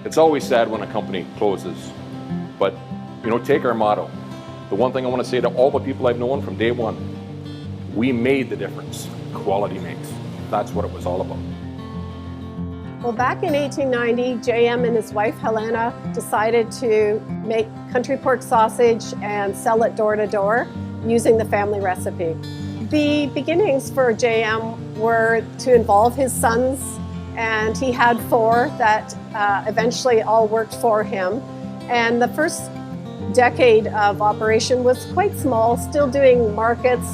It's always sad when a company closes, but take our motto. The one thing I want to say to all the people I've known from day one, we made the difference. Quality makes. That's what it was all about. Well, back in 1890, JM and his wife Helena decided to make country pork sausage and sell it door to door using the family recipe. The beginnings for JM were to involve his sons, and he had 4 that eventually all worked for him. And the first decade of operation was quite small, still doing markets,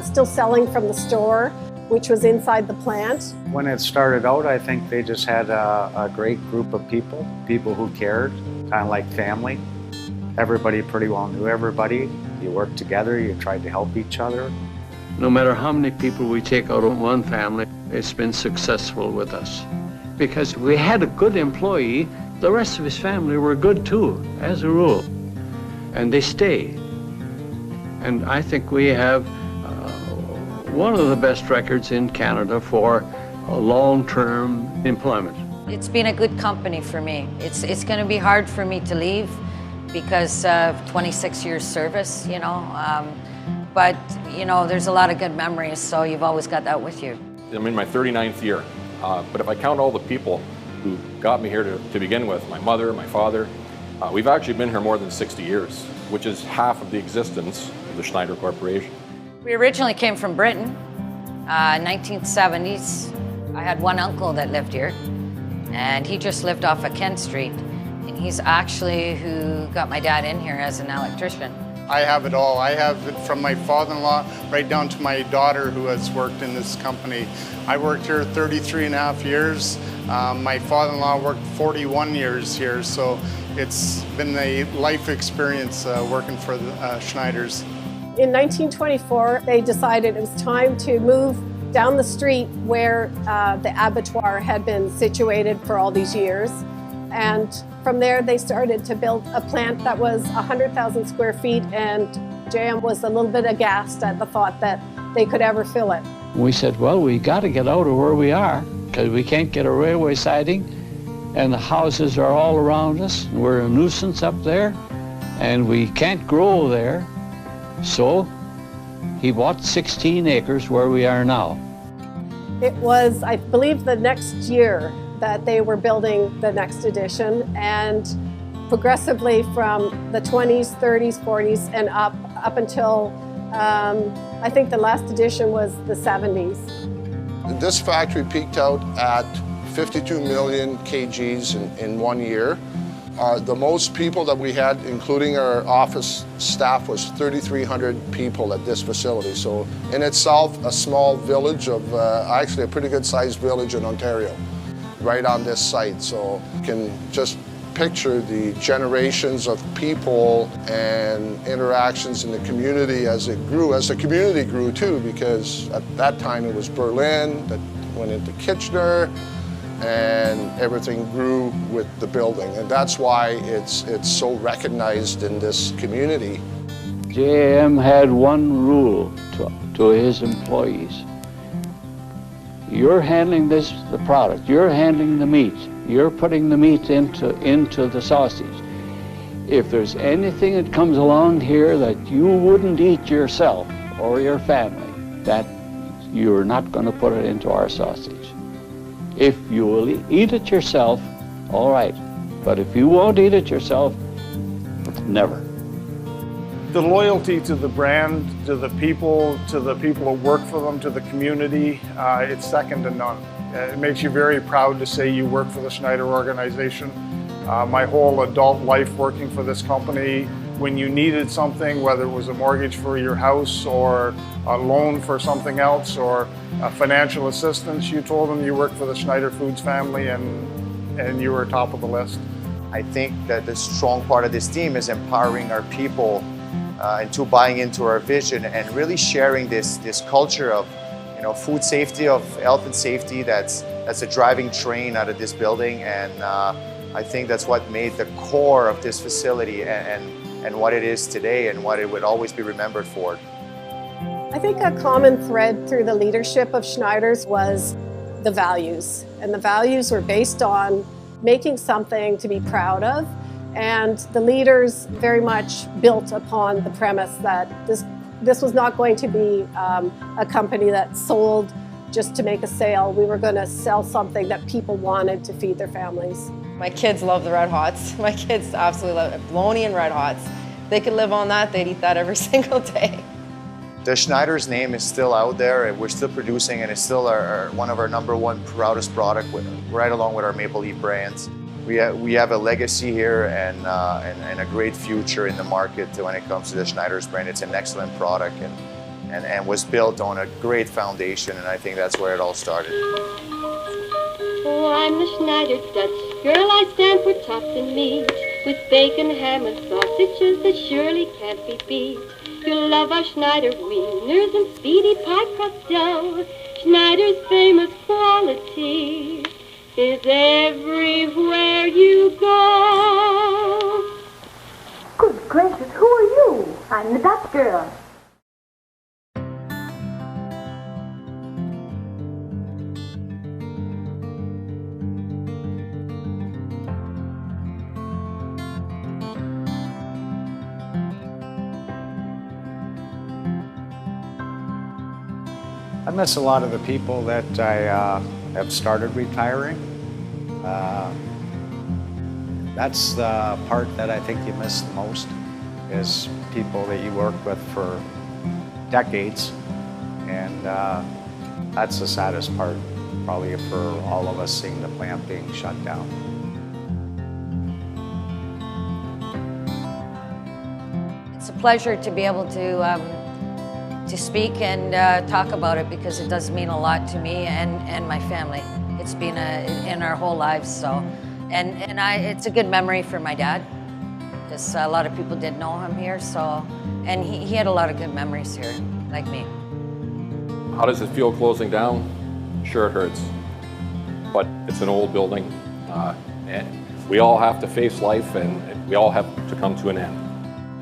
still selling from the store, which was inside the plant. When it started out, I think they just had a great group of people who cared, kind of like family. Everybody pretty well knew everybody. You worked together, you tried to help each other. No matter how many people we take out of one family, it's been successful with us. Because we had a good employee, the rest of his family were good too, as a rule. And they stay. And I think we have one of the best records in Canada for long-term employment. It's been a good company for me. It's going to be hard for me to leave because of 26 years service, but there's a lot of good memories, so you've always got that with you. I'm in my 39th year, but if I count all the people who got me here to begin with, my mother, my father, we've actually been here more than 60 years, which is half of the existence of the Schneider Corporation. We originally came from Britain, 1970s. I had one uncle that lived here, and he just lived off of Kent Street. And he's actually who got my dad in here as an electrician. I have it all. I have it from my father-in-law right down to my daughter who has worked in this company. I worked here 33 and a half years. My father-in-law worked 41 years here, so it's been a life experience working for the Schneiders. In 1924, they decided it was time to move down the street where the abattoir had been situated for all these years. And from there, they started to build a plant that was 100,000 square feet, and JM was a little bit aghast at the thought that they could ever fill it. We said, well, we got to get out of where we are because we can't get a railway siding and the houses are all around us. We're a nuisance up there and we can't grow there. So he bought 16 acres where we are now. It was, I believe, the next year that they were building the next edition, and progressively from the 20s, 30s, 40s, and up until I think the last edition was the 70s. This factory peaked out at 52 million kgs in 1 year. The most people that we had, including our office staff, was 3,300 people at this facility. So in itself, a small village of, actually a pretty good sized village in Ontario, right on this site. So you can just picture the generations of people and interactions in the community as it grew, as the community grew too, because at that time it was Berlin, that went into Kitchener, and everything grew with the building. And that's why it's so recognized in this community. JM had one rule to his employees. You're handling the product, you're handling the meat, you're putting the meat into the sausage. If there's anything that comes along here that you wouldn't eat yourself or your family, that you're not going to put it into our sausage. If you will eat it yourself, all right. But if you won't eat it yourself, never. The loyalty to the brand, to the people who work for them, to the community, it's second to none. It makes you very proud to say you work for the Schneider organization. My whole adult life working for this company, when you needed something, whether it was a mortgage for your house or a loan for something else or financial assistance, you told them you worked for the Schneider Foods family and you were top of the list. I think that the strong part of this team is empowering our people into buying into our vision and really sharing this culture of food safety, of health and safety. That's a driving train out of this building, and I think that's what made the core of this facility and what it is today and what it would always be remembered for. I think a common thread through the leadership of Schneiders was the values. And the values were based on making something to be proud of. And the leaders very much built upon the premise that this was not going to be a company that sold just to make a sale. We were going to sell something that people wanted to feed their families. My kids love the Red Hots. My kids absolutely love it. Bologna and Red Hots. They could live on that, they'd eat that every single day. The Schneiders name is still out there, and we're still producing, and it's still one of our #1 proudest product, right along with our Maple Leaf brands. We have a legacy here and a great future in the market when it comes to the Schneiders brand. It's an excellent product and was built on a great foundation, and I think that's where it all started. Oh, I'm the Schneider Dutch girl. I stand for tops and meat, with bacon, ham, and sausages that surely can't be beat. You'll love our Schneider wieners and speedy pie crust dough. Schneider's famous quality is everywhere you go. Good gracious, who are you? I'm the Dutch girl. I miss a lot of the people that I have started retiring. That's the part that I think you miss the most, is people that you work with for decades, and that's the saddest part, probably, for all of us, seeing the plant being shut down. It's a pleasure to be able to speak and talk about it, because it does mean a lot to me and my family. It's been in our whole lives, so. It's a good memory for my dad, because a lot of people did know him here, so. And he had a lot of good memories here, like me. How does it feel closing down? Sure, it hurts. But it's an old building, and we all have to face life, and we all have to come to an end.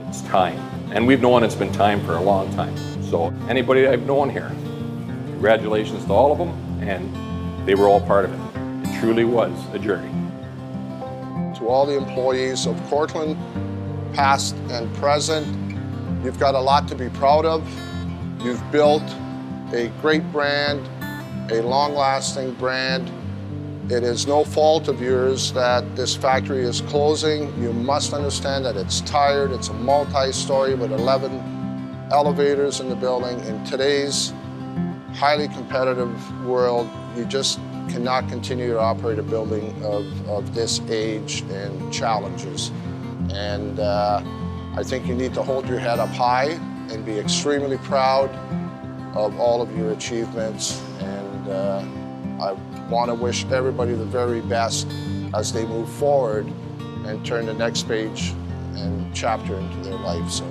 It's time. And we've known it's been time for a long time. So anybody I've known here, congratulations to all of them, and they were all part of it. It truly was a journey. To all the employees of Cortland, past and present, you've got a lot to be proud of. You've built a great brand, a long-lasting brand. It is no fault of yours that this factory is closing. You must understand that it's tired. It's a multi-story with 11 elevators in the building. In today's highly competitive world, you just cannot continue to operate a building of this age and challenges. And I think you need to hold your head up high and be extremely proud of all of your achievements. And I want to wish everybody the very best as they move forward and turn the next page and chapter into their life. So